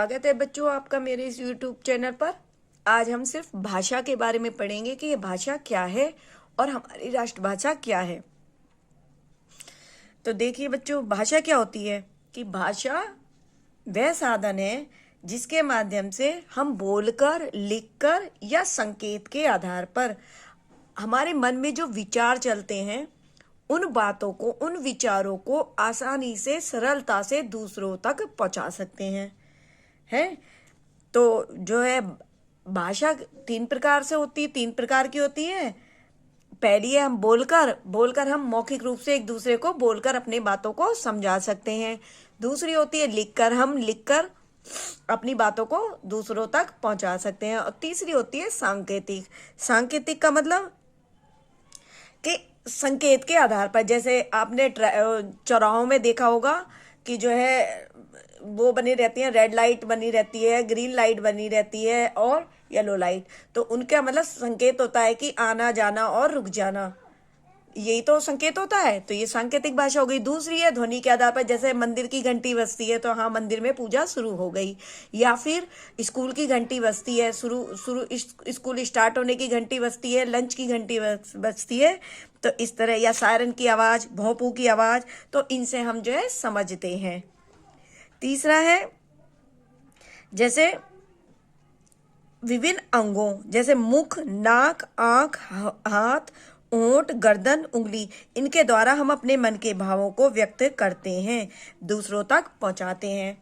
स्वागत है बच्चों आपका मेरे इस YouTube चैनल पर। आज हम सिर्फ भाषा के बारे में पढ़ेंगे कि ये भाषा क्या है और हमारी राष्ट्रभाषा क्या है। तो देखिए बच्चों, भाषा क्या होती है कि भाषा वह साधन है जिसके माध्यम से हम बोलकर, लिखकर या संकेत के आधार पर हमारे मन में जो विचार चलते हैं उन बातों को, उन विचारों को आसानी से, सरलता से दूसरों तक पहुंचा सकते हैं। तो जो है भाषा तीन प्रकार से होती है, तीन प्रकार की होती है। पहली है हम बोलकर हम मौखिक रूप से एक दूसरे को बोलकर अपनी बातों को समझा सकते हैं। दूसरी होती है हम लिखकर अपनी बातों को दूसरों तक पहुंचा सकते हैं। और तीसरी होती है सांकेतिक का मतलब कि संकेत के आधार पर, जैसे आपने चौराहों में देखा होगा कि जो है वो बनी रहती है, रेड लाइट बनी रहती है, ग्रीन लाइट बनी रहती है और येलो लाइट। तो उनका मतलब संकेत होता है कि आना जाना और रुक जाना, यही तो संकेत होता है। तो ये सांकेतिक भाषा हो गई। दूसरी है ध्वनि के आधार पर, जैसे मंदिर की घंटी बजती है तो हाँ, मंदिर में पूजा शुरू हो गई। या फिर स्कूल की घंटी बजती है, स्कूल स्टार्ट होने की घंटी बजती है, लंच की घंटी बजती है, तो इस तरह। या सायरन की आवाज, भौंपू की आवाज, तो इनसे हम जो है समझते हैं। तीसरा है जैसे विभिन्न अंगों, जैसे मुख, नाक, आंख, हाथ, ओंठ, गर्दन, उंगली, इनके द्वारा हम अपने मन के भावों को व्यक्त करते हैं, दूसरों तक पहुंचाते हैं।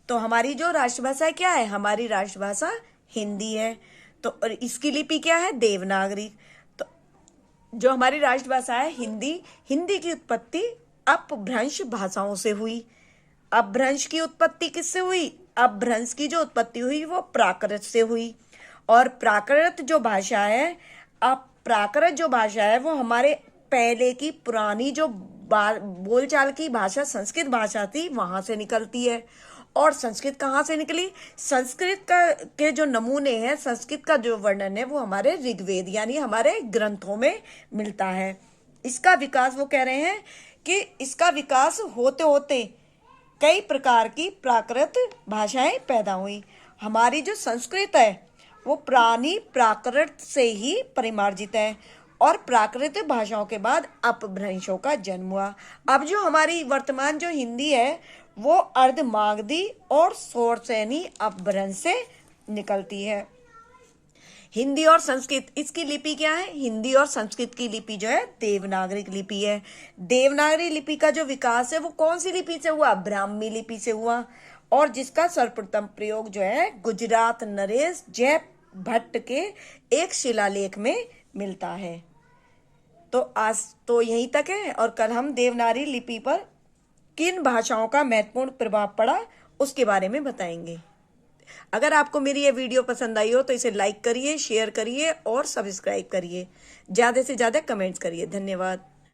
तो हमारी जो राष्ट्रभाषा क्या है? हमारी राष्ट्रभाषा हिंदी है। तो और इसकी लिपि क्या है? देवनागरी। तो जो हमारी राष्ट्रभाषा है हिंदी की उत्पत्ति अपभ्रंश भाषाओं से हुई। अपभ्रंश की उत्पत्ति किससे हुई? अपभ्रंश की जो उत्पत्ति हुई वो प्राकृत से हुई। और प्राकृत जो भाषा है वो हमारे पहले की पुरानी जो बोलचाल की भाषा, संस्कृत भाषा थी, वहां से निकलती है। और संस्कृत कहाँ से निकली? संस्कृत के जो नमूने हैं, संस्कृत का जो वर्णन है वो हमारे ऋग्वेद यानी हमारे ग्रंथों में मिलता है। इसका विकास, वो कह रहे हैं कि इसका विकास होते होते कई प्रकार की प्राकृत भाषाएं पैदा हुई। हमारी जो संस्कृत है वो पुरानी प्राकृत से ही परिमार्जित है और प्राकृत भाषाओं के बाद अपभ्रंशों का जन्म हुआ। अब जो हमारी वर्तमान जो हिंदी है वो अर्धमागधी और शौरसेनी अपभ्रंश से निकलती है। हिंदी और संस्कृत, इसकी लिपि क्या है? हिंदी और संस्कृत की लिपि जो है देवनागरी लिपि है। देवनागरी लिपि का जो विकास है वो कौन सी लिपि से हुआ? ब्राह्मी लिपि से हुआ। और जिसका सर्वप्रथम प्रयोग जो है गुजरात नरेश जय भट्ट के एक शिलालेख में मिलता है। तो आज तो यहीं तक है, और कल हम देवनागरी लिपि पर किन भाषाओं का महत्वपूर्ण प्रभाव पड़ा उसके बारे में बताएंगे। अगर आपको मेरी ये वीडियो पसंद आई हो तो इसे लाइक करिए, शेयर करिए और सब्सक्राइब करिए। ज़्यादा से ज़्यादा कमेंट्स करिए। धन्यवाद।